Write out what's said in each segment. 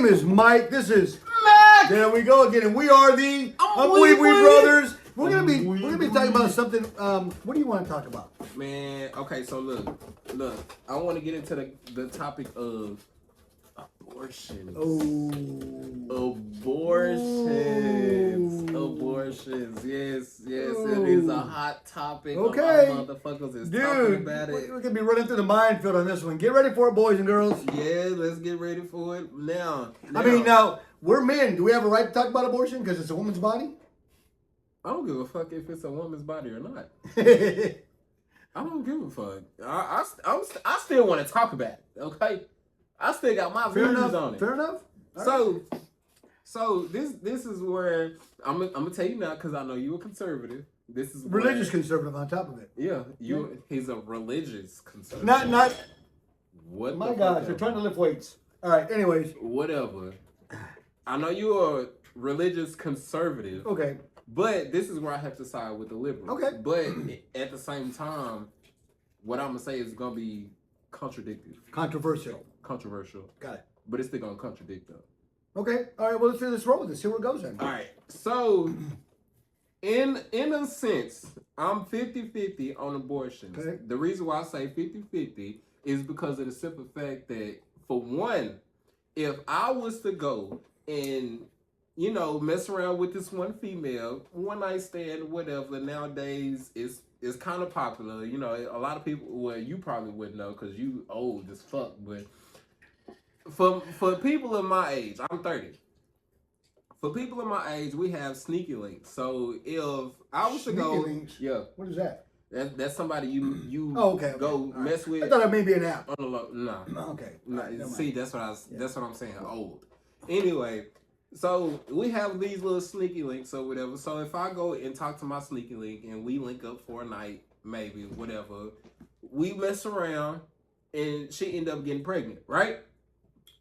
is Mike. This is Mac. There we go again, and we are the Umbwebwe Brothers. We're gonna be talking about something. What do you want to talk about, man? Okay, so look. I want to get into the topic of abortion. Abortions. Yes. It is a hot topic. Okay, a lot of motherfuckers is talking about it. We're gonna be running through the minefield on this one. Get ready for it, boys and girls. Yeah, let's get ready for it now. Now we're men. Do we have a right to talk about abortion because it's a woman's body? I don't give a fuck if it's a woman's body or not. I don't give a fuck. I still want to talk about it. Okay, I still got my views on it. Fair enough. So this is where I'm gonna tell you now because I know you a conservative. This is religious conservative on top of it. Yeah, he's a religious conservative. Not. What? My gosh, you're trying to lift weights. All right. Anyways. Whatever. I know you're a religious conservative. Okay. But this is where I have to side with the liberals. Okay. But at the same time, what I'm gonna say is gonna be contradictory. Controversial. Got it. But it's still gonna contradict them. Okay. All right. Well, let's roll with this. See where it goes then. All right. So, in a sense, I'm 50-50 on abortions. Okay. The reason why I say 50-50 is because of the simple fact that, for one, if I was to go and mess around with this one female, one night stand, whatever. Nowadays, it's kind of popular. A lot of people. Well, you probably wouldn't know because you old as fuck. But for people in my age, I'm 30. For people in my age, we have sneaky links. So if I was to go, links? Yeah, what is that? That's somebody you okay. Go mess with. I thought it may be an app. No. Okay. See, that's what I'm saying. Old. Anyway. So we have these little sneaky links or whatever. So if I go and talk to my sneaky link and we link up for a night, maybe whatever, we mess around and she end up getting pregnant, right?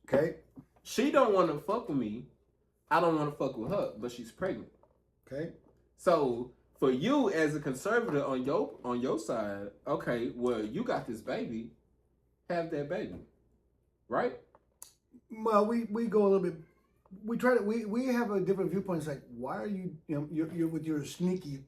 Okay. She don't want to fuck with me. I don't want to fuck with her, but she's pregnant. Okay. So for you as a conservative on your side, okay, well you got this baby, have that baby, right? Well, we go a little bit. We try to we have a different viewpoint. It's like, why are you're with your sneaky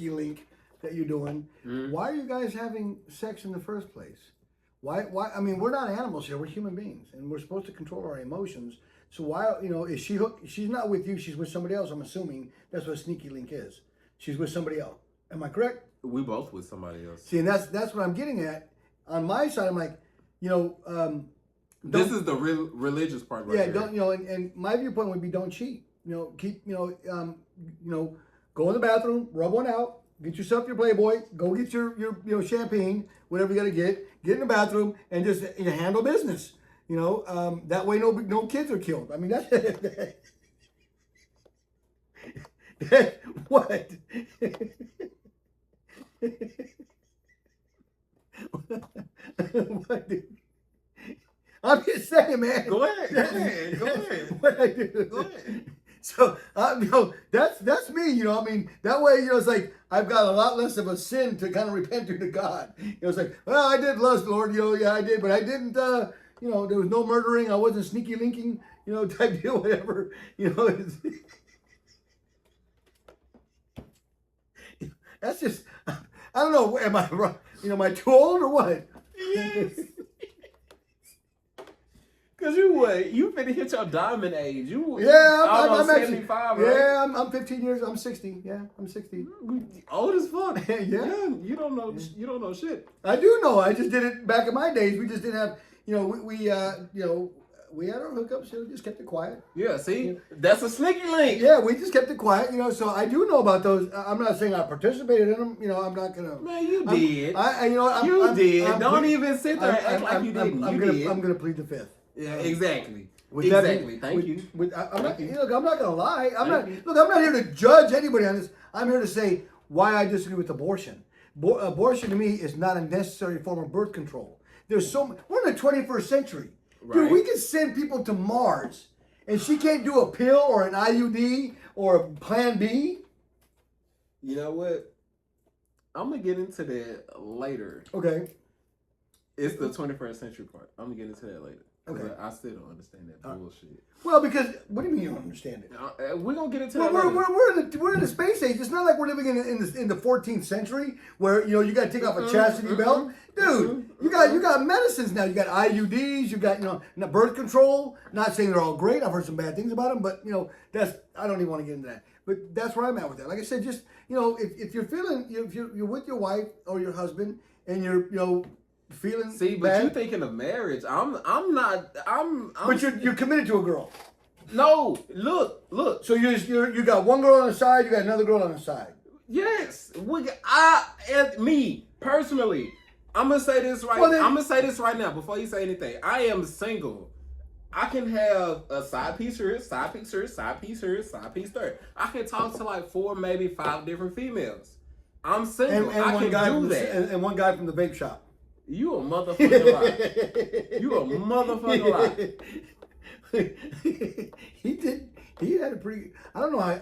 link that you're doing? Mm-hmm. Why are you guys having sex in the first place? Why? I mean, we're not animals here. We're human beings, and we're supposed to control our emotions. So why? Is she hooked? She's not with you. She's with somebody else. I'm assuming that's what a sneaky link is. She's with somebody else. Am I correct? We both with somebody else. See, and that's what I'm getting at. On my side, I'm like, this is the religious part, right? Yeah, don't and my viewpoint would be don't cheat. Keep go in the bathroom, rub one out, get yourself your Playboy, go get your champagne, whatever you got to get in the bathroom, and just handle business. That way no kids are killed. I mean that's what. What? I'm just saying, man. Go ahead. What I do. Go ahead. So, that's me. I mean, that way, it's like I've got a lot less of a sin to kind of repent to God. It's like, well, I did lust, Lord. Yeah, I did, but I didn't. There was no murdering. I wasn't sneaky linking. Type deal, whatever. That's just. I don't know. Am I wrong? Am I too old or what? Yes. Cause you finna hit your diamond age. I'm 75, right? Yeah, I'm 15 years. I'm 60. Yeah, I'm 60. Old as fuck. Yeah. You don't know shit. I do know. I just did it back in my days. We just didn't have. We had our hookups. Just kept it quiet. Yeah. See, that's a sneaky link. Yeah, we just kept it quiet. So I do know about those. I'm not saying I participated in them. I'm not gonna. Man, you did. You did. Don't even sit there and act like you didn't. I'm gonna plead the fifth. Yeah, exactly. Thank you. I'm not gonna lie. I'm not here to judge anybody on this. I'm here to say why I disagree with abortion. Abortion to me is not a necessary form of birth control. We're in the 21st century. Right. Dude, we can send people to Mars, and she can't do a pill or an IUD or a Plan B. You know what? I'm gonna get into that later. Okay. It's the 21st century part. I'm gonna get into that later. Okay. But I still don't understand that bullshit. Well, because what do you mean you don't understand it? We're gonna get into Well, that. we're in the space age. It's not like we're living in the 14th century where you got to take off a chastity belt, dude. You got medicines now. You got IUDs. You got birth control. Not saying they're all great. I've heard some bad things about them, but I don't even want to get into that. But that's where I'm at with that. Like I said, just if you're feeling if you're with your wife or your husband and you're feeling but bad, you're thinking of marriage. I'm not. but you're committed to a girl. No, look. So you got one girl on the side, you got another girl on the side. Yes, me personally, I'm gonna say this right. I'm gonna say this right now before you say anything. I am single. I can have a side piece here, side piece here, side piece here, side piece there. I can talk to like 4, maybe 5 different females. I'm single. And I one can guy do that. And one guy from the vape shop. You a motherfucking lie. You a motherfucking lie. He had a pretty. I don't know how.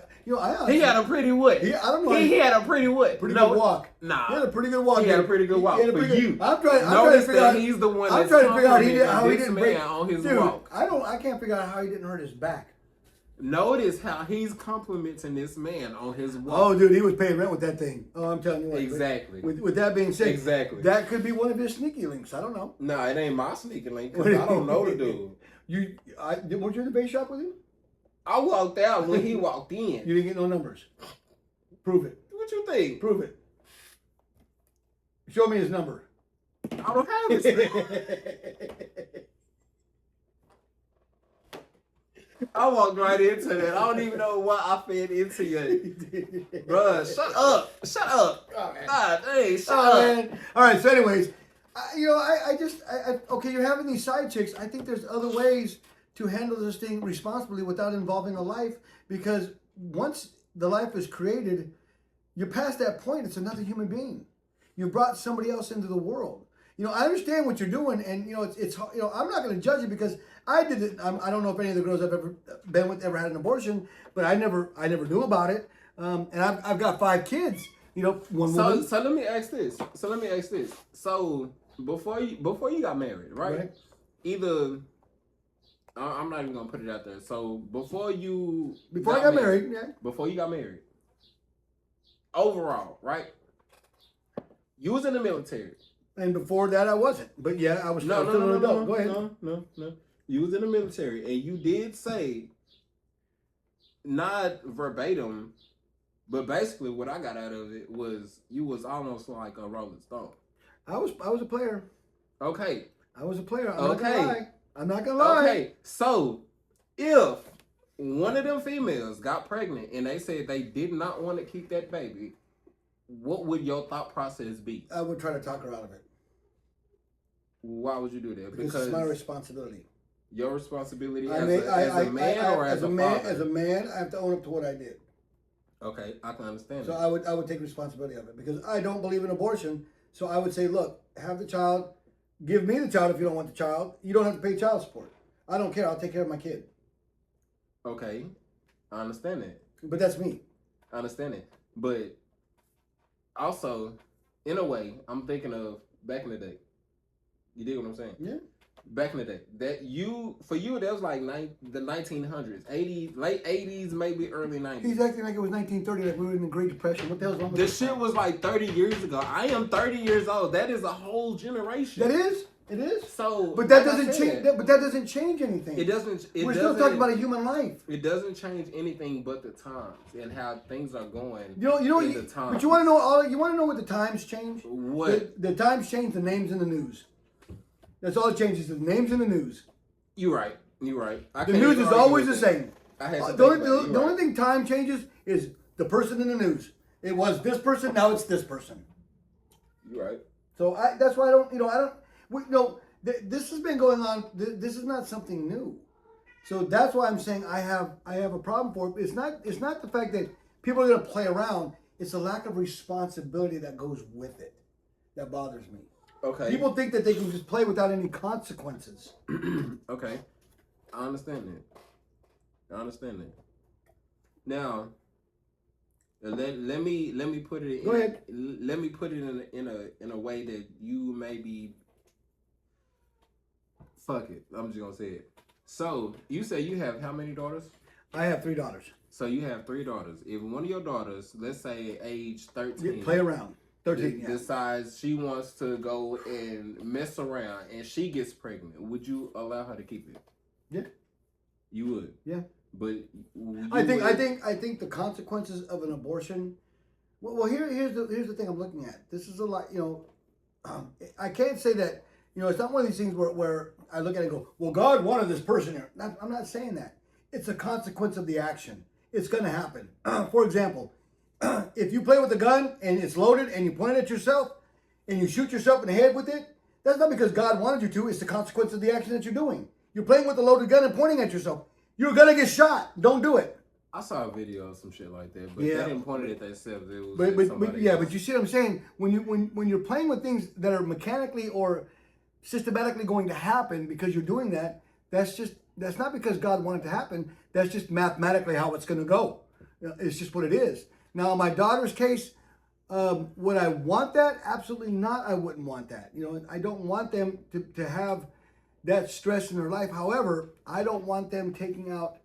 He had a pretty what? I don't know. He had a pretty what? Pretty good walk. Nah. He had a pretty good walk. He had a pretty good walk for you. I'm trying to figure out. He's the one. I'm trying to figure out how he didn't break on his dude, walk. I can't figure out how he didn't hurt his back. Notice how he's complimenting this man on his walk. Oh, dude, he was paying rent with that thing. Oh, I'm telling you what. Exactly. With that being said, exactly. That could be one of his sneaky links. I don't know. No, it ain't my sneaky link because I don't know the dude. Weren't you in the base shop with him? I walked out when he walked in. You didn't get no numbers. Prove it. What you think? Prove it. Show me his number. I don't have his. I walked right into that. I don't even know why I fed into you. Bruh, shut up. Shut up. Oh, man. God, hey, shut up. Man. All right, so anyways, okay, you're having these side chicks. I think there's other ways to handle this thing responsibly without involving a life, because once the life is created, you're past that point. It's another human being. You brought somebody else into the world. I understand what you're doing, and it's I'm not going to judge you because I did it. I don't know if any of the girls I've ever been with ever had an abortion, but I never knew about it. And I've got 5 kids. One woman. So let me ask this. So before you got married, right? Either I'm not even gonna put it out there. So before I got married, yeah. Before you got married, overall, right? You was in the military. And before that, I wasn't. But yeah, I was still an adult. Go ahead. No. You was in the military, and you did say, not verbatim, but basically what I got out of it was you was almost like a Rolling Stone. I was a player. Okay. I was a player. I'm not gonna lie. Okay. So if one of them females got pregnant and they said they did not want to keep that baby, what would your thought process be? I would try to talk her out of it. Why would you do that? Because it's my responsibility. Your responsibility as a man or as a father? As a man, I have to own up to what I did. Okay, I can understand so that. I would take responsibility of it because I don't believe in abortion. So I would say, look, have the child. Give me the child if you don't want the child. You don't have to pay child support. I don't care. I'll take care of my kid. Okay, I understand that. But that's me. I understand it. But also, in a way, I'm thinking of back in the day. You dig what I'm saying? Yeah. Back in the day, that was like the 1900s, 80s, late 80s, maybe early 90s. He's acting like it was 1930, like we were in the Great Depression. What the hell's wrong with this? Shit was like 30 years ago. I am 30 years old. That is a whole generation. That is. It is. So, but that doesn't change. But that doesn't change anything. It doesn't. We're still talking about a human life. It doesn't change anything but the times and how things are going. The times. But you want to know You want to know what the times change? What the times change? The names in the news. That's all it changes. The names in the news. You're right. The news is always the same. The only thing time changes is the person in the news. It was this person. Now it's this person. You're right. So that's why this has been going on. This is not something new. So that's why I'm saying I have a problem for it. It's not the fact that people are going to play around. It's the lack of responsibility that goes with it that bothers me. Okay. People think that they can just play without any consequences. Okay. I understand that. Now, let me put it. Go ahead. Let me put it in a way that you maybe fuck it. I'm just gonna say it. So you say you have how many daughters? I have 3 daughters. So you have 3 daughters. If one of your daughters, let's say age 13, Play around. 13, yeah. decides she wants to go and mess around and she gets pregnant, would you allow her to keep it? Yeah. You would. Yeah. But I think the consequences of an abortion. Well, here's the thing I'm looking at. This is a lot. I can't say that. It's not one of these things where I look at it and go, well, God wanted this person here. I'm not saying that. It's a consequence of the action. It's going to happen. For example, if you play with a gun and it's loaded and you point it at yourself and you shoot yourself in the head with it, that's not because God wanted you to. It's the consequence of the action that you're doing. You're playing with a loaded gun and pointing at yourself. You're going to get shot. Don't do it. I saw a video of some shit like that, but they didn't point it at themselves. It was but you see what I'm saying? When you're playing with things that are mechanically or systematically going to happen because you're doing that, that's not because God wanted it to happen. That's just mathematically how it's going to go. It's just what it is. Now, in my daughter's case, would I want that? Absolutely not. I wouldn't want that. I don't want them to have that stress in their life. However, I don't want them taking out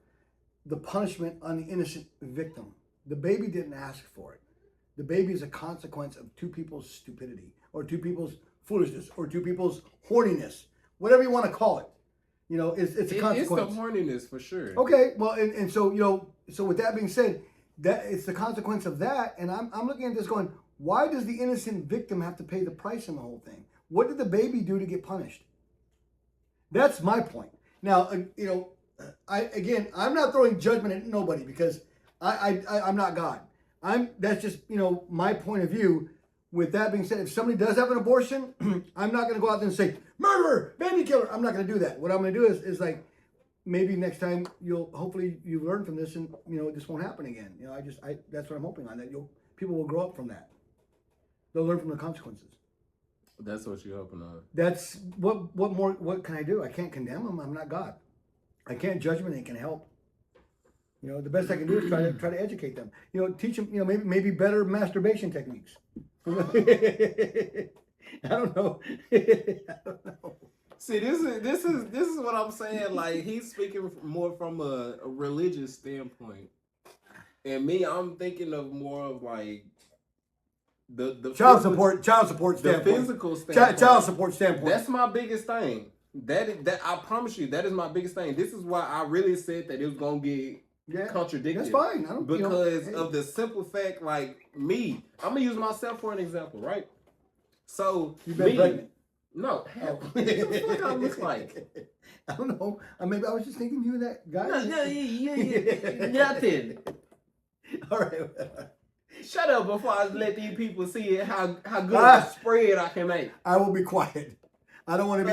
the punishment on the innocent victim. The baby didn't ask for it. The baby is a consequence of 2 people's stupidity or 2 people's foolishness or 2 people's horniness, whatever you want to call it. It's a consequence. It's the horniness for sure. Okay, well, and so so with that being said, that it's the consequence of that, and I'm looking at this going, why does the innocent victim have to pay the price in the whole thing? What did the baby do to get punished? That's my point. Now, I'm not throwing judgment at nobody because I'm not God. That's just my point of view. With that being said, if somebody does have an abortion, I'm not going to go out there and say murderer, baby killer. I'm not going to do that. What I'm going to do is like maybe next time hopefully you learn from this and this won't happen again. That's what I'm hoping on, that people will grow up from that. They'll learn from the consequences. That's what you're hoping on. That's what can I do? I can't condemn them. I'm not God. I can't judge them, and they can help. The best I can do is try to educate them. Teach them. Maybe better masturbation techniques. I don't know. See, this is what I'm saying. Like, he's speaking more from a religious standpoint, and me, I'm thinking of more of like the child support standpoint. The physical standpoint. Child support standpoint. That's my biggest thing. That I promise you, that is my biggest thing. This is why I really said that it was gonna get contradicted. That's fine. Because of the simple fact, like me, I'm gonna use myself for an example, right? So you've been pregnant? No, hell, what the fuck I look like? I don't know. Maybe I was just thinking you that guy. No, nothing. All right. Shut up before I let these people see how good of a spread I can make. I will be quiet. I don't want to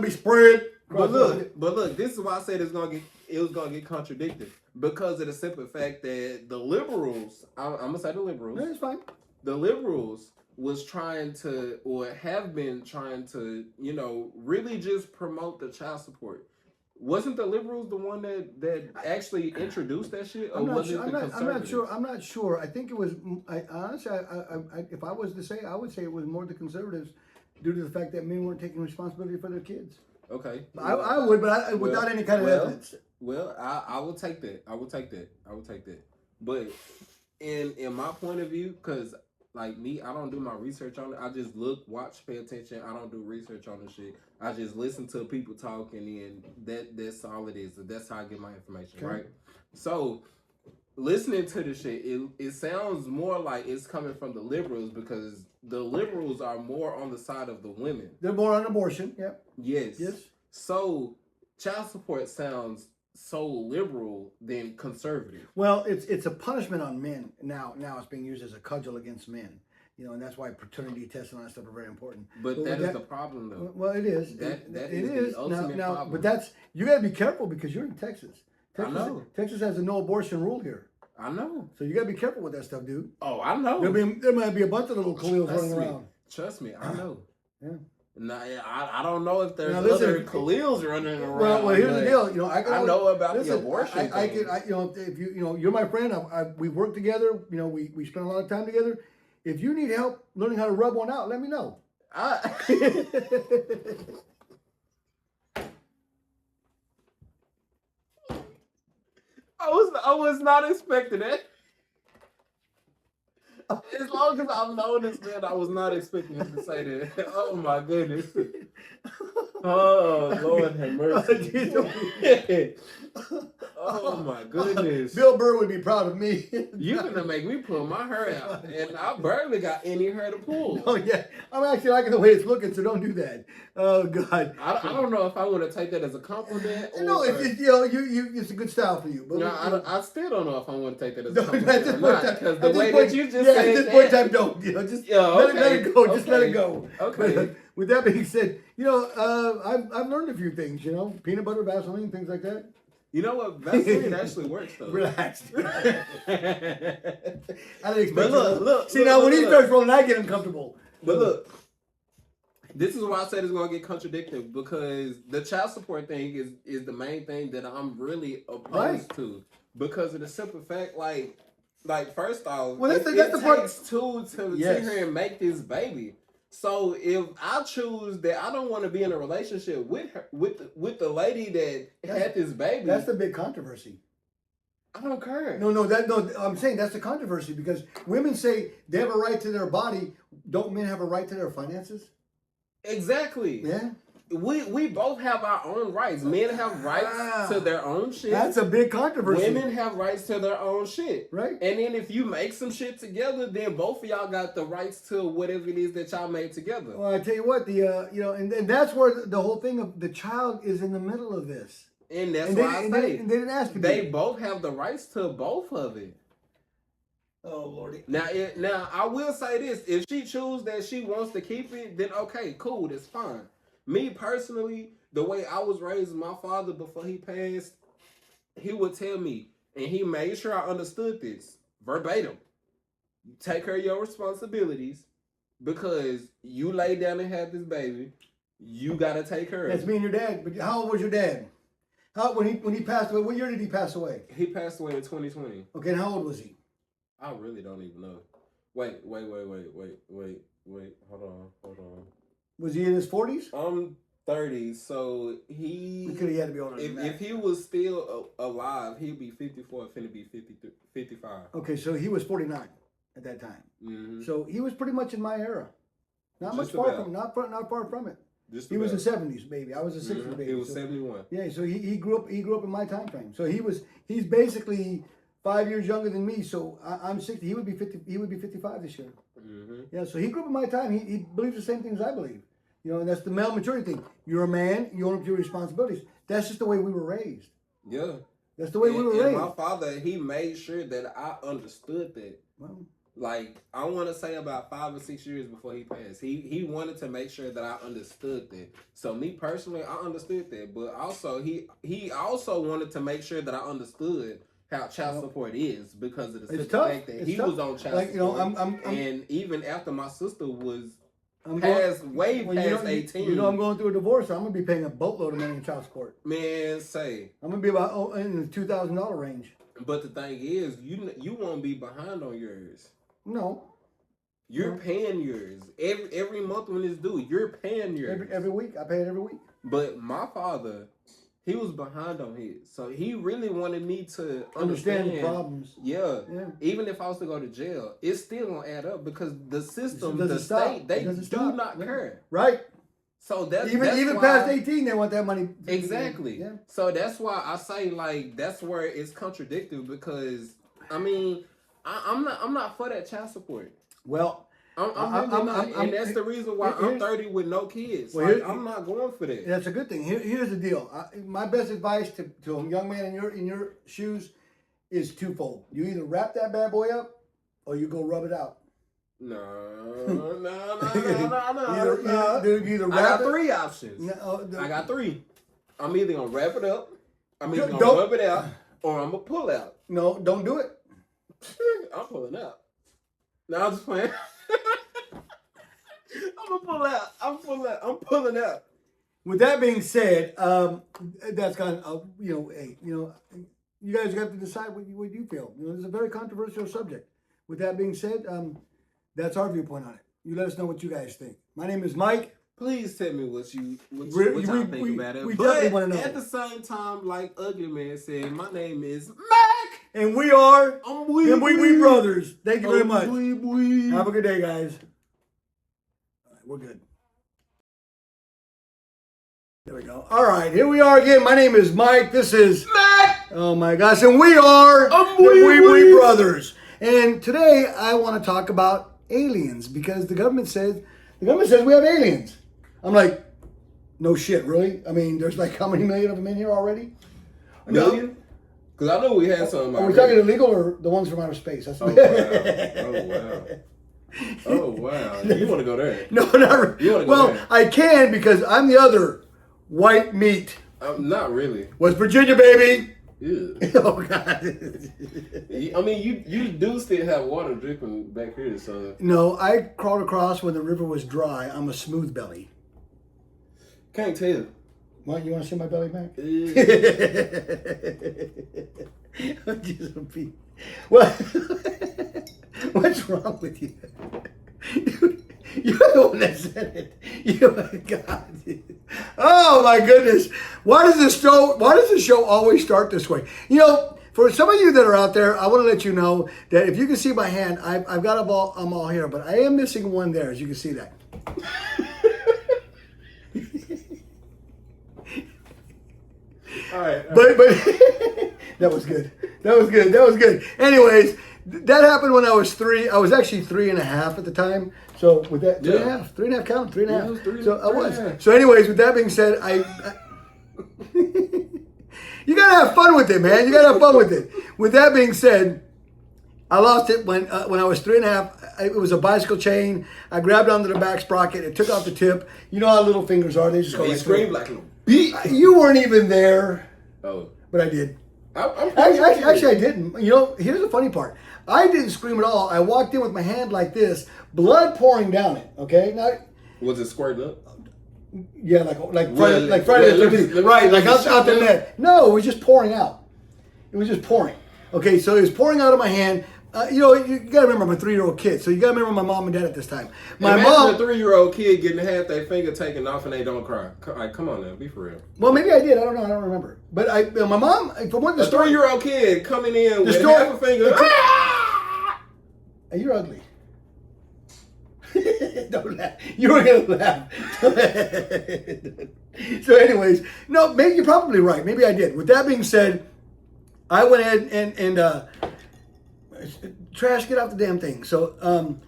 be spread. But look, this is why I said it was gonna get contradicted, because of the simple fact that the liberals, I'm gonna say the liberals. No, it's fine. The liberals was trying to, or have been trying to, really just promote the child support. Wasn't the liberals the one that actually introduced that shit, or was it the conservatives? I'm not sure. I think it was. Honestly, if I was to say, I would say it was more the conservatives, due to the fact that men weren't taking responsibility for their kids. Okay. I would, but without any kind of evidence. Well, I will take that. I will take that. But in my point of view, because like me, I don't do my research on it. I just look, watch, pay attention. I don't do research on the shit. I just listen to people talking, and that's all it is. That's how I get my information, right? So listening to the shit, it sounds more like it's coming from the liberals, because the liberals are more on the side of the women. They're more on abortion, yep. Yes. Yes. So child support sounds so liberal than conservative. Well, it's a punishment on men. Now it's being used as a cudgel against men. And that's why paternity tests and all that stuff are very important. But that is the problem, though. Well, it is. That is the ultimate problem. But you got to be careful, because you're in Texas. I know. Texas has a no abortion rule here. I know. So you got to be careful with that stuff, dude. Oh, I know. There might be a bunch of little Khalils running around. Trust me, I know. Yeah. Now, I don't know if there's other Khalils running around. Well, here's the deal. I know about the abortion. If you're my friend. We work together. We spend a lot of time together. If you need help learning how to rub one out, let me know. I was not expecting that. As long as I've known this man, I was not expecting him to say that. Oh my goodness. Oh Lord have mercy. Oh my goodness. Bill Burr would be proud of me. You're gonna make me pull my hair out, and I barely got any hair to pull. Oh yeah, I'm actually liking the way it's looking, so don't do that. Oh God. I don't know if I want to take that as a compliment. Or, no, it's a good style for you. But no, I still don't know if I want to take that as a compliment. At this or not, because the way point, that you just yeah, said at this point in time, don't. Just let it go. Just let it go. Okay. But, with that being said, I've learned a few things. Peanut butter, Vaseline, things like that. You know what? Vaseline actually works though. Relax. I didn't expect. But look. See, now when he starts rolling, I get uncomfortable. But look, this is why I said it's gonna get contradictory, because the child support thing is the main thing that I'm really opposed to, because of the simple fact, like first off, well, it takes two to sit here and make this baby. So if I choose that I don't want to be in a relationship with her, with the lady that had this baby, that's the big controversy. I don't care. No, I'm saying that's the controversy, because women say they have a right to their body. Don't men have a right to their finances? Exactly. Yeah. We both have our own rights. Men have rights to their own shit. That's a big controversy. Women have rights to their own shit. Right. And then if you make some shit together, then both of y'all got the rights to whatever it is that y'all made together. Well, I tell you what, and that's where the whole thing of the child is in the middle of this. And that's why I say they didn't ask you. They both have the rights to both of it. Oh Lordy. Now I will say this: if she chooses that she wants to keep it, then okay, cool, that's fine. Me personally, the way I was raised, my father before he passed, he would tell me, and he made sure I understood this verbatim. Take care of your responsibilities, because you laid down and had this baby. You gotta take care of it. That's me and your dad. But how old was your dad? When he passed away? What year did he pass away? He passed away in 2020. Okay, and how old was he? I really don't even know. Wait. Hold on. Was he in his 40s? I'm 30, so he could have had to be older than that. If he was still alive, he'd be 54, finna be 55. Okay, so he was 49 at that time. Mm-hmm. So he was pretty much in my era. Not far from it. He was the 70s baby. I was a 60s baby. He was 71. Yeah, so he grew up in my time frame. So he's basically 5 years younger than me. So I'm 60. He would be 50. He would be 55 this year. Mm-hmm. Yeah, so he grew up in my time. He believes the same things I believe. And that's the male maturity thing. You're a man. You own up to your responsibilities. That's just the way we were raised. Yeah. That's the way we were raised. My father, he made sure that I understood that. Well, like, I want to say about 5 or 6 years before he passed, he wanted to make sure that I understood that. So me personally, I understood that, but also he also wanted to make sure that I understood how child support is, because of the simple fact that he was on child support. And even after my sister was past 18. I'm going through a divorce, so I'm going to be paying a boatload of money in child support. Man, say. I'm going to be about in the $2,000 range. But the thing is, you won't be behind on yours. No. You're paying yours. Every month when it's due, you're paying yours. Every week. I pay it every week. But my father, he was behind on his. So he really wanted me to understand the problems. Yeah. Even if I was to go to jail, it's still going to add up, because the system, the state, they do not care. Right. So that's even why, past 18, they want that money. Exactly. Yeah. So that's why I say, like, that's where it's contradictory, because I mean, I'm not for that child support. Well, I'm not, and that's the reason why I'm 30 with no kids. Well, I'm not going for that. That's a good thing. Here's the deal. My best advice to a young man in your shoes is twofold. You either wrap that bad boy up, or you go rub it out. No. Either I got 3 options. No, I got 3. I'm either gonna wrap it up, I'm either gonna rub it out, or I'm gonna pull out. No, don't do it. I'm pulling out. No, I'm just playing. I'm gonna pull out. I'm pulling out. With that being said, that's kind of you guys have to decide what you feel. It's a very controversial subject. With that being said, that's our viewpoint on it. You let us know what you guys think. My name is Mike. Please tell me what y'all think about it. We but definitely want to know. At the same time, like Ugly Man said, my name is Mac. And we are the Umbwebwe Brothers. Thank you very much. Have a good day, guys. All right, we're good. There we go. All right, here we are again. My name is Mike. This is Matt. Oh my gosh, and we are the Umbwebwe Brothers. And today I want to talk about aliens because the government says we have aliens. I'm like, no shit, really? I mean, there's like how many million of them in here already? A million? Because I know we had some. Are we talking illegal or the ones from outer space? That's oh wow! Oh wow! You want to go there? No, not really. Well, there. I can because I'm the other white meat. Not really. West Virginia, baby. Ew. Oh God. I mean, you do still have water dripping back here, so. No, I crawled across when the river was dry. I'm a smooth belly. Can't tell. What, you want to see my belly back? Well, what's wrong with you? You're the one that said it. Oh my God. Oh my goodness. Why does the show always start this way? You know, for some of you that are out there, I want to let you know that if you can see my hand, I've got them all, I'm all here, but I am missing one there, as you can see that. All right. But that was good. That was good. Anyways, that happened when I was 3. I was actually 3.5 at the time. So with that, 3.5, 3.5 count, 3.5. So I was. So anyways, with that being said, I you gotta have fun with it, man. You gotta have fun with it. With that being said, I lost it when I was 3.5. It was a bicycle chain. I grabbed onto the back sprocket. It took off the tip. You know how little fingers are. They just go right scream like a beat. You weren't even there. Oh. But I did. Actually, I didn't. You know, here's the funny part. I didn't scream at all. I walked in with my hand like this, blood pouring down it. Okay, now. Was it squirting up? Yeah, like Friday the 13th. Right, like out the net. No, it was just pouring out. It was just pouring. Okay, so it was pouring out of my hand. You know, you got to remember I'm a 3-year-old kid, so you got to remember my mom and dad at this time. My mom, a 3-year-old kid getting half their finger taken off and they don't cry. Like, come on now, be for real. Well, maybe I did. I don't know. I don't remember. But my mom, from what the story, 3-year-old kid coming in with half a finger. You're ugly. Don't laugh. You were gonna laugh. So, anyways, no, maybe you're probably right. Maybe I did. With that being said, I went ahead and trash, get off the damn thing. So,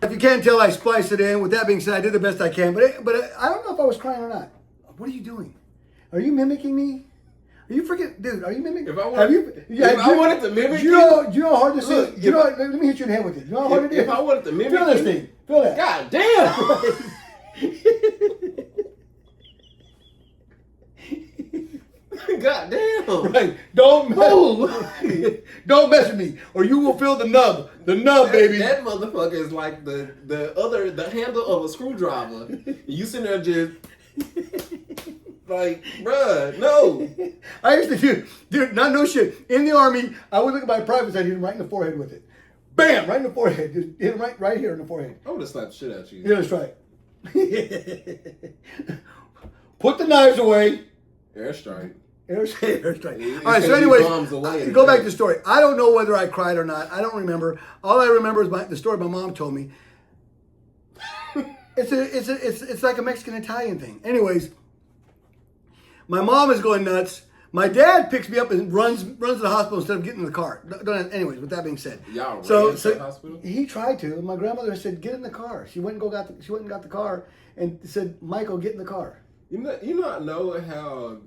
if you can't tell, I spliced it in. With that being said, I did the best I can. But I don't know if I was crying or not. What are you doing? Are you mimicking me? Are you freaking, dude? Are you mimicking? If I wanted to mimic you, do you know how hard this is? You know, let me hit you in the head with it. You know how hard it is? If I wanted to mimic, feel this thing. Feel that. God damn. God damn. Right. Don't mess with me, or you will feel the nub. The nub, baby. That motherfucker is like the handle of a screwdriver. You sitting there just like, bruh, no. I used to dude, not no shit. In the Army, I would look at my privates, I'd hit him right in the forehead with it. Bam! Right in the forehead. Just hit him right here in the forehead. I would have slapped the shit out of you. Yeah, that's right. Put the knives away. Airstrike. Airstrike. All right, so anyways, go back to the story. I don't know whether I cried or not. I don't remember. All I remember is the story my mom told me. It's like a Mexican-Italian thing. Anyways, my mom is going nuts. My dad picks me up and runs to the hospital instead of getting in the car. Anyways, with that being said, y'all ran to the hospital? He tried to. My grandmother said, "Get in the car." She went and got the car and said, "Michael, get in the car." You not know how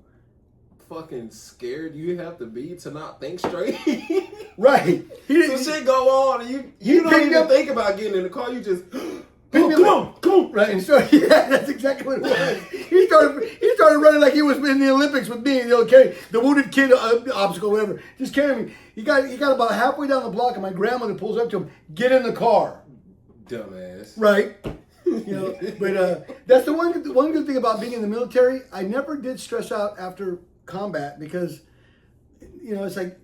fucking scared you have to be to not think straight. Right. Some shit go on and you don't even think about getting in the car. You just. Come on. Right, and so yeah, that's exactly what it was. He started running like he was in the Olympics with me, the wounded kid obstacle, whatever. Just carrying me. He got about halfway down the block, and my grandmother pulls up to him. Get in the car. Dumbass. Right. But that's the one good thing about being in the military. I never did stress out after combat because, it's like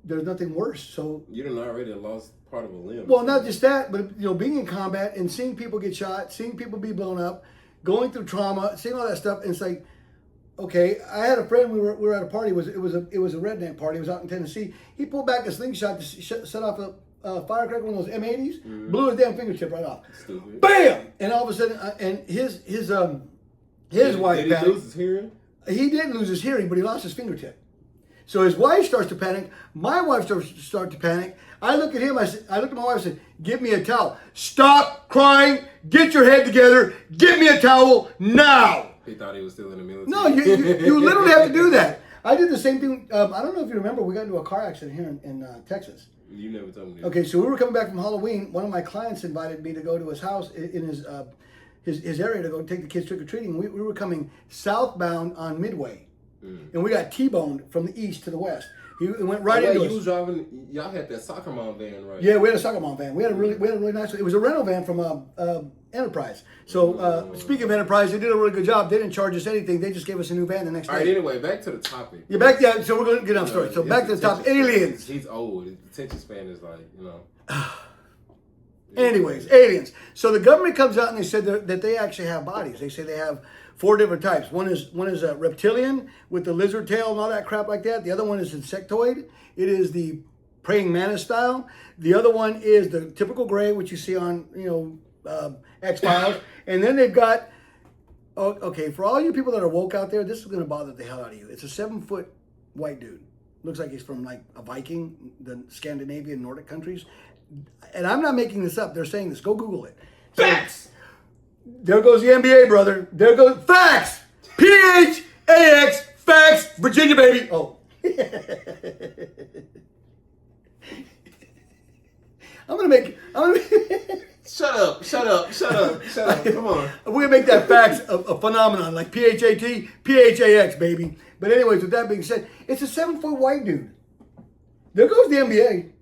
there's nothing worse. So you done already lost part of a limb. Well, not just that, but being in combat and seeing people get shot, seeing people be blown up, going through trauma, seeing all that stuff, and it's like, Okay, I had a friend. We were at a party. It was a redneck party. It was out in Tennessee. He pulled back a slingshot to set off a firecracker, one of those M80s. Blew his damn fingertip right off. Stupid. Bam! And all of a sudden, and his wife. Did he lose his hearing? He didn't lose his hearing, but he lost his fingertip. So his wife starts to panic. My wife starts to panic. I look at him. I looked at my wife and said, "Give me a towel. Stop crying. Get your head together. Get me a towel now." He thought he was still in the military. No, you literally have to do that. I did the same thing. I don't know if you remember. We got into a car accident here in Texas. You never told me that. Okay, so we were coming back from Halloween. One of my clients invited me to go to his house in his area to go take the kids trick or treating. We were coming southbound on Midway, and we got T-boned from the east to the west. He went right into us. You was driving. Y'all had that soccer mom van, right? Yeah, we had a soccer mom van. We had a really nice. It was a rental van from Enterprise. So speaking of Enterprise, they did a really good job. They didn't charge us anything. They just gave us a new van the next day. All right. Anyway, back to the topic. Yeah, so we're going to get on the story. So back to the top. Aliens. He's old. His attention span is like, you know. Anyways, aliens. So the government comes out and they said that they actually have bodies. They say they have 4 different types. One is a reptilian with the lizard tail and all that crap like that. The other one is insectoid. It is the praying mantis style. The other one is the typical gray, which you see on X-Files. And then they've got, okay, for all you people that are woke out there, this is going to bother the hell out of you. It's a 7-foot white dude. Looks like he's from like a Viking, the Scandinavian Nordic countries. And I'm not making this up. They're saying this. Go Google it. Facts! There goes the NBA, brother. There goes facts. PHAX facts. Virginia, baby. Oh. I'm gonna make. Shut up. Come on. We're gonna make that facts a phenomenon, like PHAT, PHAX, baby. But anyways, with that being said, it's a 7-foot white dude. There goes the NBA.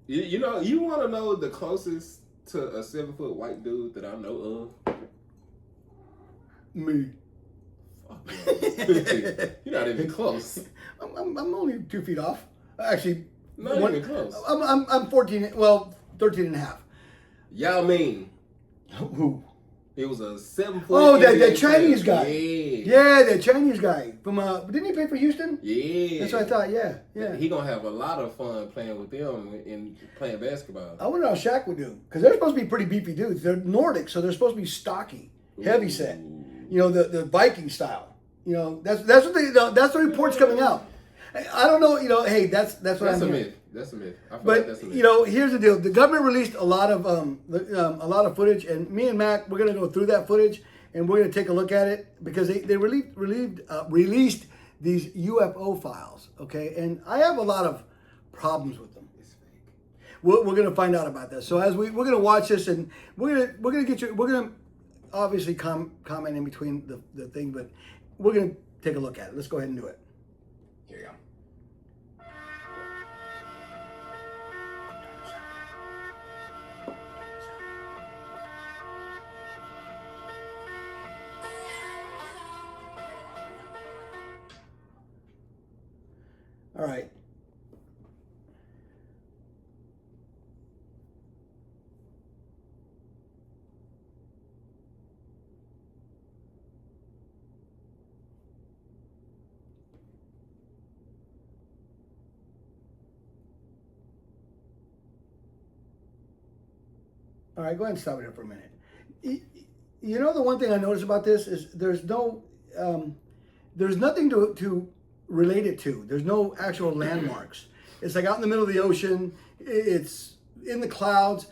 You know, you want to know the closest to a 7-foot white dude that I know of? Me. You're not even close. I'm only 2 feet off. Actually, not even close. I'm 13 and a half. Yao Ming. Who? It was a 7-foot. Oh, that Chinese guy. Yeah, that Chinese guy from. Didn't he play for Houston? Yeah. That's what I thought. Yeah. He gonna have a lot of fun playing with them and playing basketball. I wonder how Shaq would do, because they're supposed to be pretty beefy dudes. They're Nordic, so they're supposed to be stocky, heavy set. You know, the Viking style. You know, that's what that's the reports coming out. I don't know. You know, hey, that's what I'm hearing. Myth. That's a myth. I feel But like that's a myth. you know, here's the deal: the government released a lot of footage, and me and Mac, we're gonna go through that footage, and we're gonna take a look at it because they released these UFO files. Okay, and I have a lot of problems with them. It's fake. We're gonna find out about that. So as we're gonna watch this, and we're gonna obviously comment in between the thing, but we're gonna take a look at it. Let's go ahead and do it. Here you go. All right. All right, go ahead and stop it here for a minute. You know, the one thing I noticed about this is there's nothing to relate it to. There's no actual landmarks. It's like out in the middle of the ocean. It's in the clouds.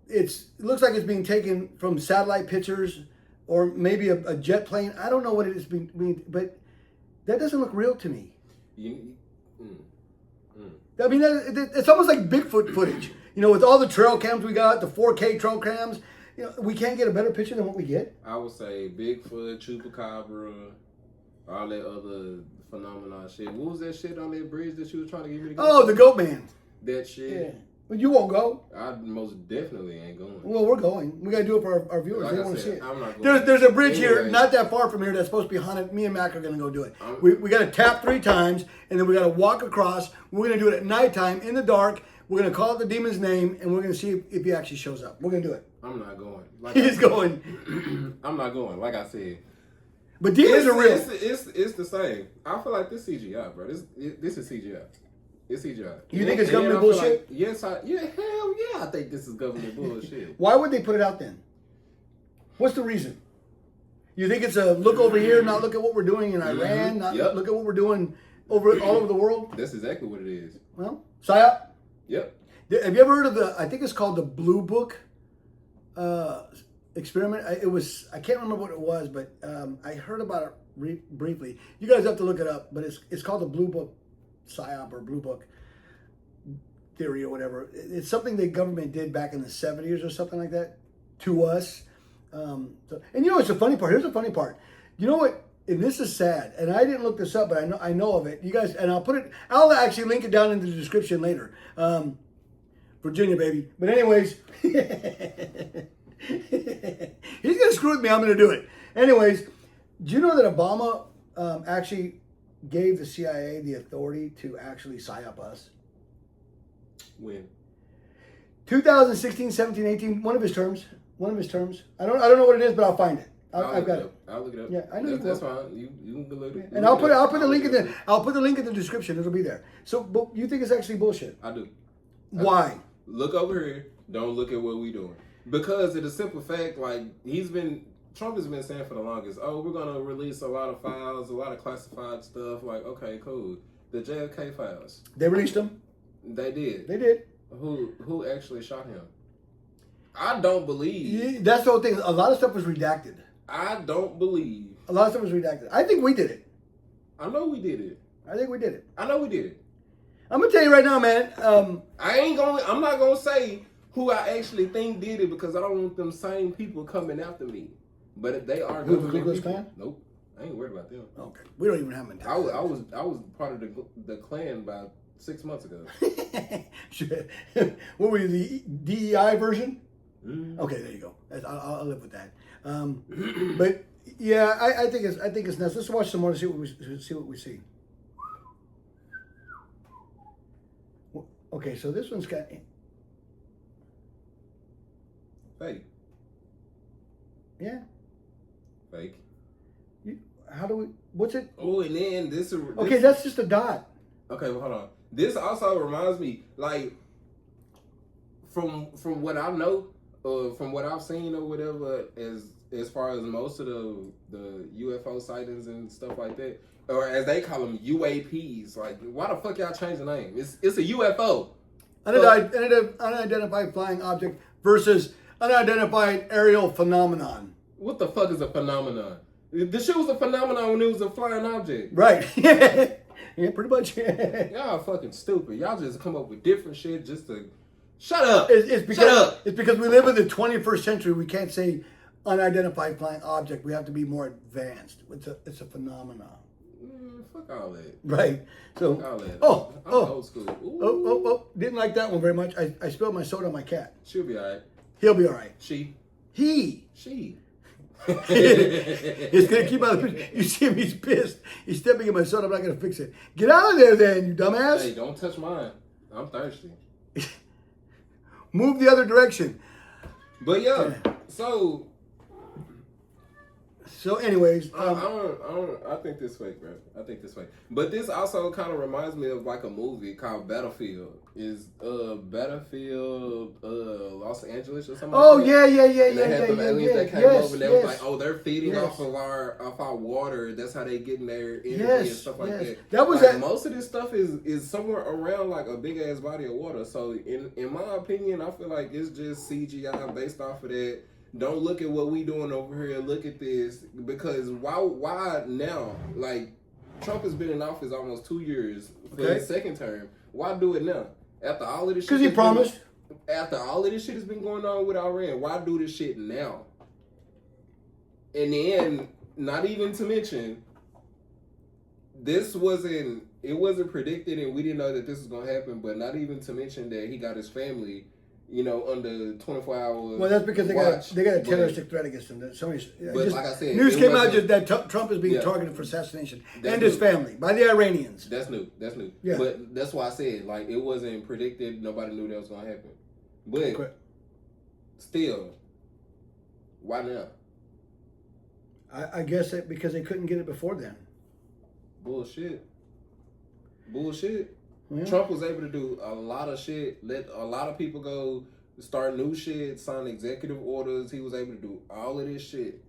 It looks like it's being taken from satellite pictures or maybe a jet plane. I don't know what it is being, but that doesn't look real to me. I mean, it's almost like Bigfoot footage. You know, with all the trail cams we got, the 4K trail cams, you know, we can't get a better picture than what we get. I would say Bigfoot, Chupacabra, all that other phenomenon shit. What was that shit on that bridge that you was trying to get me to go? Oh, the Goat Man. That shit. Yeah. Well, you won't go. I most definitely ain't going. Well, we're going. We got to do it for our viewers. Like they want to see it. I'm not going. There's a bridge Anyway. here, not that far from here, that's supposed to be haunted. Me and Mac are going to go do it. We got to tap 3 times, and then we got to walk across. We're going to do it at nighttime in the dark. We're going to call out the demon's name, and we're going to see if he actually shows up. We're going to do it. I'm not going. Like He's going. I'm not going. Like I said. But demons are real. It's the same. I feel like this CGI, bro. This is CGI. It's CGI. You think it's government bullshit? Like, yes, hell yeah. I think this is government bullshit. Why would they put it out then? What's the reason? You think it's a look over here, not look at what we're doing in Iran, not look at what we're doing all over the world? That's exactly what it is. Well, psyop. Yep. Have you ever heard of I think it's called the Blue Book experiment? I can't remember what it was, but I heard about it briefly. You guys have to look it up, but it's called the Blue Book psyop or Blue Book theory or whatever. It's something the government did back in the 70s or something like that to us. And you know, it's a funny part. Here's the funny part. You know what? And this is sad. And I didn't look this up, but I know of it. You guys, and I'll actually link it down in the description later. Virginia, baby. But anyways, he's gonna screw with me. I'm gonna do it. Anyways, do you know that Obama actually gave the CIA the authority to actually psyop us? When? 2016, 17, 18. One of his terms. I don't know what it is, but I'll find it. I've got it. I'll look it up. Yeah, I know that's fine. You can look it. And I'll put the link in the link in the description. It'll be there. So, but you think it's actually bullshit? I do. Why? Look over here. Don't look at what we doing. Because of the simple fact, like Trump has been saying for the longest, oh, we're gonna release a lot of files, a lot of classified stuff. Like, okay, cool. The JFK files. They released them. They did. They did. Who actually shot him? I don't believe. Yeah, that's the whole thing. A lot of stuff was redacted. I don't believe. A lot of stuff was redacted. I think we did it. I know we did it. I think we did it. I know we did it. I'm gonna tell you right now, man. I'm not gonna say who I actually think did it because I don't want them same people coming after me. But if they are Who, the Ku Klux Klan? Nope. I ain't worried about them. Okay. We don't even have them. I was part of the Klan about 6 months ago. What were you, the DEI version? Mm. Okay, there you go. I'll live with that. But yeah, I think it's nuts. Let's watch some more to see what we see. Okay, so this one's got Fake. Yeah. Fake. How do we? What's it? Oh, and then this. Okay, that's just a dot. Okay, well, hold on. This also reminds me, like, from what I know, from what I've seen or whatever, as far as most of the UFO sightings and stuff like that, or as they call them, UAPs. Like, why the fuck y'all change the name? It's a UFO. Unidentified flying object versus unidentified aerial phenomenon. What the fuck is a phenomenon? The shit was a phenomenon when it was a flying object. Right. Yeah, pretty much. Y'all fucking stupid. Y'all just come up with different shit just to... Shut up! Shut up! It's because we live in the 21st century. We can't say unidentified flying object. We have to be more advanced. It's a phenomenon. Fuck all that. Right. So. Fuck all that. I'm old school. Oh! Didn't like that one very much. I spilled my soda on my cat. She'll be alright. He'll be alright. She. He's gonna keep out of the picture. You see him, he's pissed. He's stepping in my soda. I'm not gonna fix it. Get out of there then, you dumbass. Hey, don't touch mine. I'm thirsty. Move the other direction. But yeah. So anyways, I think this fake, bro. I think this fake. But this also kind of reminds me of like a movie called Battlefield. Is Battlefield Los Angeles or something? Oh like yeah. And they had some aliens that came over and they was like, oh, they're feeding Yes. off our water. That's how they get in their energy and stuff like that. That was like, most of this stuff is somewhere around like a big ass body of water. So in my opinion, I feel like it's just CGI based off of that. Don't look at what we doing over here. Look at this, because why now? Like, Trump has been in office almost 2 years for his second term. Why do it now? After all of this shit, because he promised. After all of this shit has been going on with Iran, why do this shit now? And then, not even to mention, it wasn't predicted, and we didn't know that this was gonna happen. But not even to mention that he got his family, under 24 hours. Well, that's because they got a terroristic threat against him. But like I said, news came out just that Trump is being targeted for assassination and his family by the Iranians. That's new. Yeah. But that's why I said, like, it wasn't predicted. Nobody knew that was gonna happen. But still, why now? I guess that because they couldn't get it before then. Bullshit. Yeah. Trump was able to do a lot of shit, let a lot of people go, start new shit, sign executive orders. He was able to do all of this shit.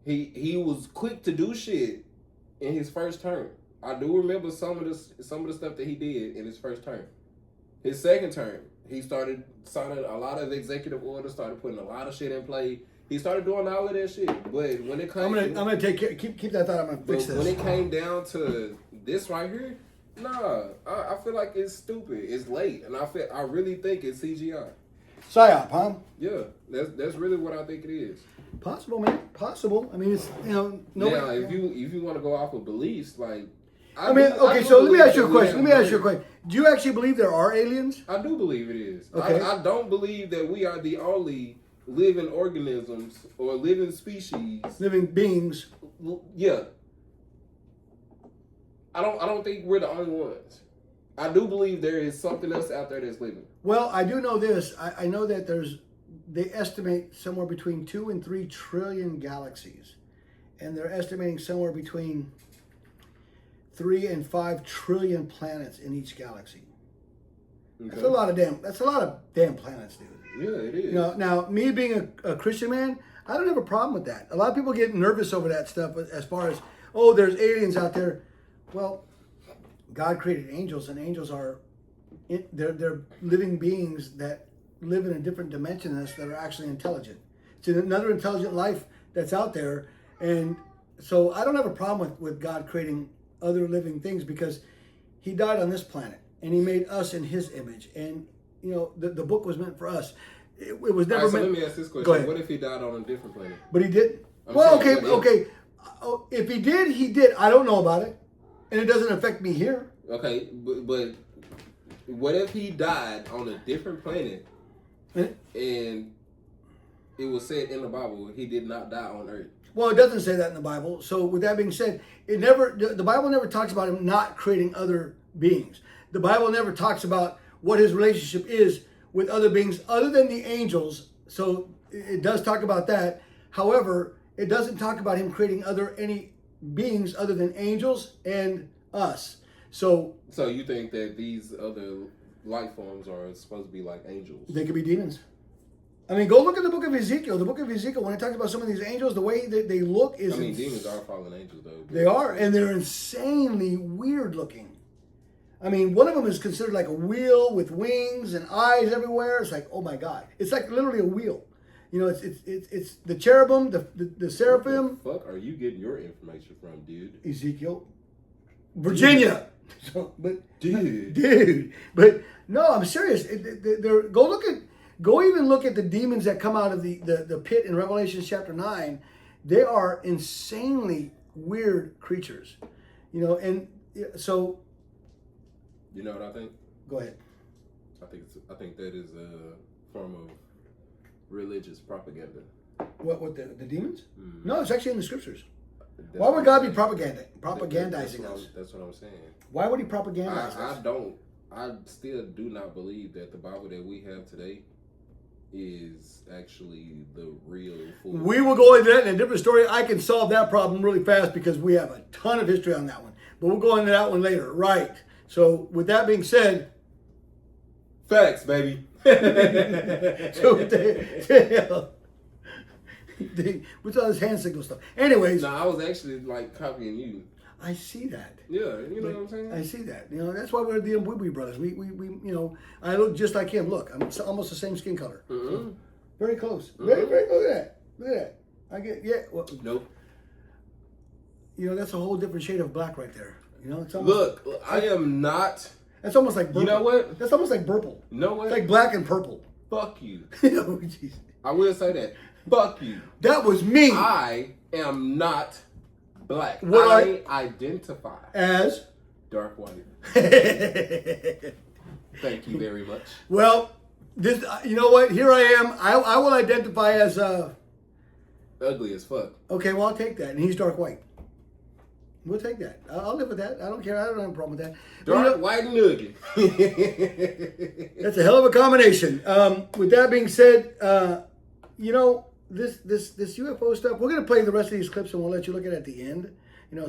He was quick to do shit in his first term. I do remember some of the stuff that he did in his first term. His second term, he started signing a lot of executive orders, started putting a lot of shit in play. He started doing all of that shit. But when it comes, I'm gonna take care, keep that thought. I'm gonna fix this. When it came down to this right here, nah, I feel like it's stupid. It's late, and I really think it's CGI. PSYOP, huh? Yeah, that's really what I think it is. Possible, man. Possible. I mean, it's no. Now, if you want to go off of beliefs, like let me ask you a question. Do you actually believe there are aliens? I do believe it is. Okay. I don't believe that we are the only living organisms or living species. Living beings. Yeah. I don't think we're the only ones. I do believe there is something else out there that's living. Well, I do know this. I know that they estimate somewhere between 2 and 3 trillion galaxies. And they're estimating somewhere between 3 and 5 trillion planets in each galaxy. Okay. That's a lot of damn planets, dude. Yeah, it is. Now me being a Christian man, I don't have a problem with that. A lot of people get nervous over that stuff as far as, oh, there's aliens out there. Well, God created angels, and angels are they're living beings that live in a different dimension than us that are actually intelligent. It's another intelligent life that's out there, and so I don't have a problem with God creating other living things because He died on this planet and He made us in His image, and the book was meant for us. It was never meant. So let me ask this question: what if He died on a different planet? But He did. Okay. If He did, He did. I don't know about it, and it doesn't affect me here. Okay, but what if He died on a different planet, and it was said in the Bible He did not die on Earth? Well, it doesn't say that in the Bible. So with that being said, the Bible never talks about Him not creating other beings. The Bible never talks about what His relationship is with other beings other than the angels. So it does talk about that. However, it doesn't talk about Him creating any beings other than angels and us. So you think that these other life forms are supposed to be like angels? They could be demons. I mean, go look at the book of Ezekiel. The book of Ezekiel, when it talks about some of these angels, the way that they look is... I mean, demons are fallen angels, though. They are, and they're insanely weird looking. I mean, one of them is considered like a wheel with wings and eyes everywhere. It's like, oh my God. It's like literally a wheel. It's the cherubim, the seraphim. What the fuck are you getting your information from, dude? Ezekiel. Virginia. So, but dude. But no, I'm serious. Go even look at the demons that come out of the pit in Revelation chapter 9. They are insanely weird creatures, and so. You know what I think? Go ahead. I think that is a form of religious propaganda. What the demons? Mm. No, it's actually in the scriptures. Why would God be propagandizing us? That's what I'm saying. Why would He propagandize us? I still do not believe that the Bible that we have today is actually the real full. We will go into that in a different story. I can solve that problem really fast because we have a ton of history on that one. But we'll go into that one later. Right. So with that being said, facts, baby. So what's all this hand signal stuff? Anyways. No, I was actually copying you. I see that. Yeah, you know what I'm saying? I see that. That's why we're the Umbwebwe Brothers. We I look just like him. Look, I'm almost the same skin color. Mm-hmm. Very close. Mm-hmm. Very, very, look at that. Look at that. I get, yeah. Well, nope. That's a whole different shade of black right there. It's almost, look, I am not. That's almost like purple. You know what? That's almost like purple. You know what? It's like black and purple. Fuck you. Oh, geez. I will say that. Fuck you. That was me. I am not black. What I identify as dark white. Thank you very much. Well, this, you know what? Here I am. I will identify as ugly as fuck. Okay, well, I'll take that. And he's dark white. We'll take that. I'll live with that. I don't care. I don't have a problem with that. Dark white nugget. That's a hell of a combination. With that being said, this UFO stuff. We're gonna play the rest of these clips, and we'll let you look at it at the end.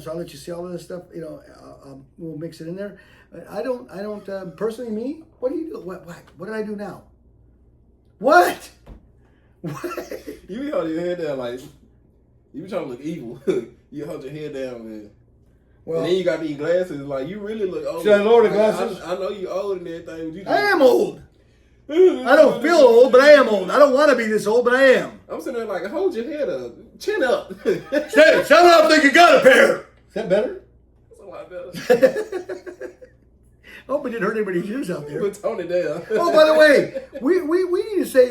So I'll let you see all of this stuff. We'll mix it in there. I don't. Personally, me. What do you do? What did I do now? What? What? You be holding your head down like you be trying to look evil. You hold your head down, man. Well, and then you got these glasses. Like you really look old. Should I lower the glasses? I know you old and everything. But I am old. I don't feel old, but I am old. I don't want to be this old, but I am. I'm sitting there like, hold your head up, chin up. Shut up! Think you got a pair. Is that better? That's a lot better. Hope it didn't hurt anybody's ears out there. We'll tone it down. Oh, by the way, we need to say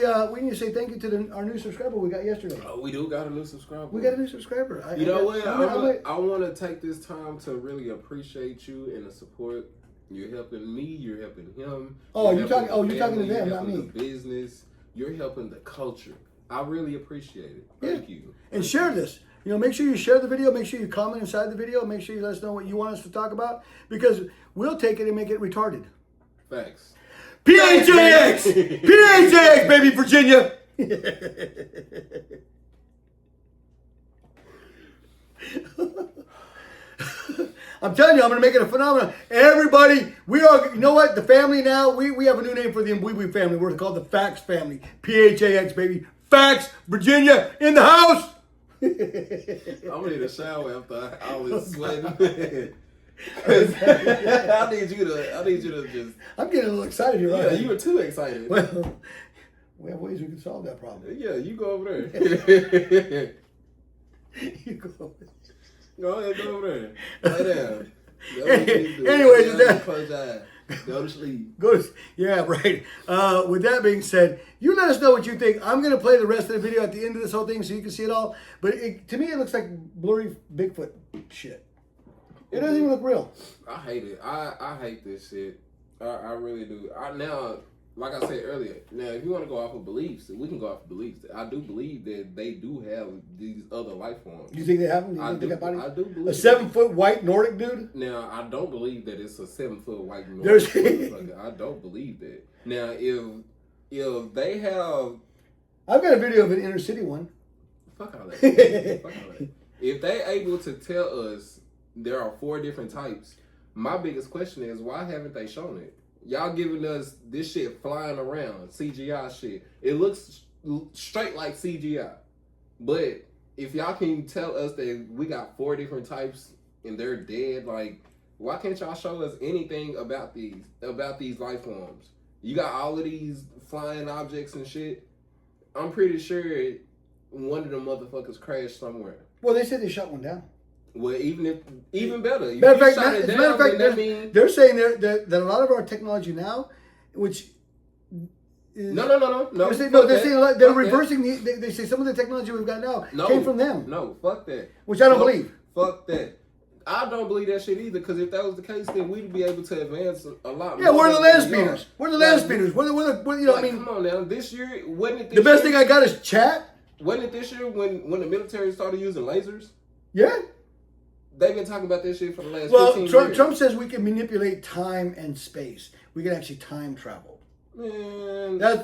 thank you to our new subscriber we got yesterday. Oh, we do got a new subscriber. We got a new subscriber. I want to take this time to really appreciate you and the support. You're helping me. You're helping him. Oh, you're talking to them, not me. The business. You're helping the culture. I really appreciate it. Thank you. And share this. Make sure you share the video. Make sure you comment inside the video. Make sure you let us know what you want us to talk about, because we'll take it and make it retarded. Facts. PHAX! PHAX, baby, Virginia! I'm telling you, I'm going to make it a phenomenon. Everybody, we are, you know what? The family now, we have a new name for the Umbwebwe family. We're called the Fax family. PHAX, baby. Fax, Virginia, in the house! I'm gonna need a shower after I was sweating. I need you to just. I'm getting a little excited here, right? Yeah, you were too excited. Well, we have ways we can solve that problem. Yeah, you go over there. You go over there. Go ahead, go over there. Lay down. Anyways, close your eyes. Go to sleep. Yeah, right. With that being said, you let us know what you think. I'm going to play the rest of the video at the end of this whole thing so you can see it all. But to me, it looks like blurry Bigfoot shit. It doesn't even look real. I hate it. I hate this shit. I really do. Now, like I said earlier, now if you want to go off of beliefs, we can go off of beliefs. I do believe that they do have these other life forms. You think they have them? I do believe a 7-foot white Nordic dude? Now, I don't believe that it's a 7-foot white Nordic dude. I don't believe that. Now, if they have... I've got a video of an inner city one. Fuck all that. Fuck all that. If they able to tell us there are 4 different types, my biggest question is, why haven't they shown it? Y'all giving us this shit flying around, CGI shit. It looks straight like CGI. But if y'all can tell us that we got 4 different types and they're dead, like, why can't y'all show us anything about these life forms? You got all of these flying objects and shit. I'm pretty sure one of them motherfuckers crashed somewhere. Well, they said they shot one down. Well, even better. Matter of fact, they're saying that a lot of our technology now, which is, no. They're reversing they say some of the technology we've got now came from them. No, fuck that. Which I don't believe. Fuck that. I don't believe that shit either, because if that was the case, then we'd be able to advance a lot more. Yeah, we're the land speeders. We're the land speeders. Come on now. This year, wasn't it this the best thing I got is chat? Wasn't it this year when the military started using lasers? Yeah. They've been talking about this shit for the last 15 years. Trump says we can manipulate time and space. We can actually time travel. Man, that's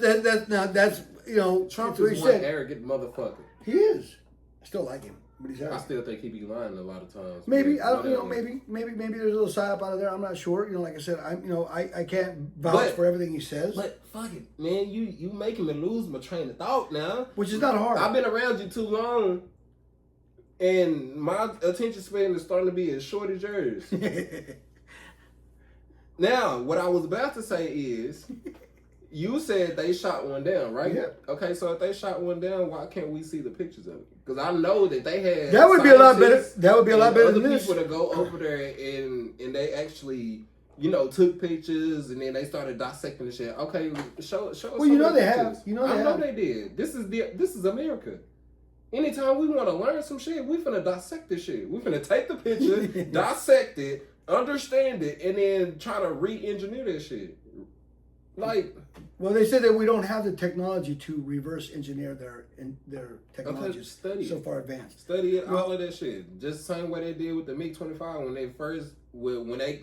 Trump is one arrogant motherfucker. He is. I still like him, but he's arrogant. I still think he be lying a lot of times. Maybe I don't know. Maybe there's a little psyop out of there. I'm not sure. Like I said, I can't vouch for everything he says. But fuck it, man. You making me lose my train of thought now. Which is not hard. I've been around you too long. And my attention span is starting to be as short as yours. Now, what I was about to say is, you said they shot one down, right? Yeah. Okay, so if they shot one down, why can't we see the pictures of it? Because I know that they had that would be a lot better. That would be a lot better than this. People to go over there and they actually, took pictures and then they started dissecting the shit. Okay, show us. Well, they have. I know they did. This is America. Anytime we want to learn some shit, we finna dissect this shit. We finna take the picture, dissect it, understand it, and then try to re-engineer that shit. Well, they said that we don't have the technology to reverse engineer their technologies so far advanced. Study it, all of that shit. Just the same way they did with the MiG-25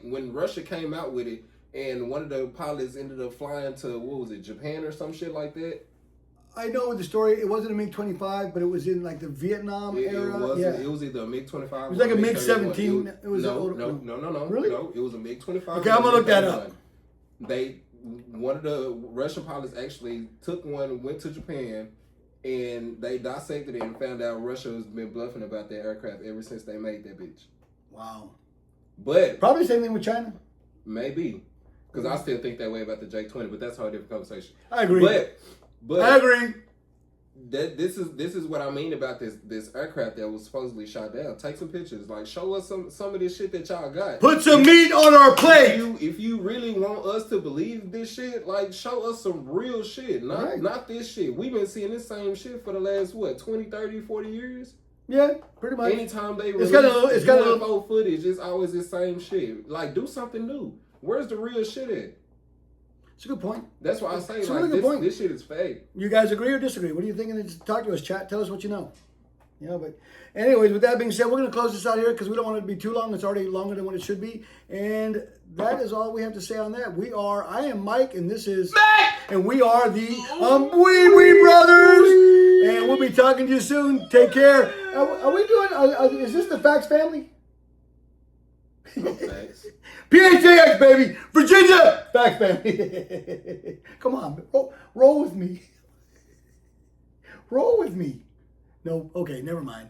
when Russia came out with it, and one of the pilots ended up flying to Japan or some shit like that. I know the story. It wasn't a MiG-25, but it was in like the Vietnam era. It was either a MiG-25. It was like a MiG-17. It was no. Really? No, it was a MiG-25. Okay, I'm gonna look that up. One of the Russian pilots actually took one, went to Japan, and they dissected it and found out Russia has been bluffing about that aircraft ever since they made that bitch. Wow. But probably the same thing with China. Maybe, because I still think that way about the J-20, but that's a whole different conversation. I agree. But I agree. This is what I mean about this aircraft that was supposedly shot down. Take some pictures, like show us some of this shit that y'all got. Put some meat on our plate. If you really want us to believe this shit, like show us some real shit, not this shit. We've been seeing this same shit for the last 20, 30, 40 years. Yeah, pretty much. Anytime they release UFO footage, it's always the same shit. Like, do something new. Where's the real shit at? It's a good point. That's why I say, it's like, really this shit is fake. You guys agree or disagree? What are you thinking? Just talk to us, chat. Tell us what you know. You know, but anyways, with that being said, we're going to close this out here because we don't want it to be too long. It's already longer than what it should be. And that is all we have to say on that. I am Mike, and this is Mac! And we are the Umbwebwe Brothers. And we'll be talking to you soon. Take care. Are we doing, is this the Facts family? No thanks. PHAX, baby! Virginia! Facts family. Come on, roll with me. Roll with me. No, okay, never mind.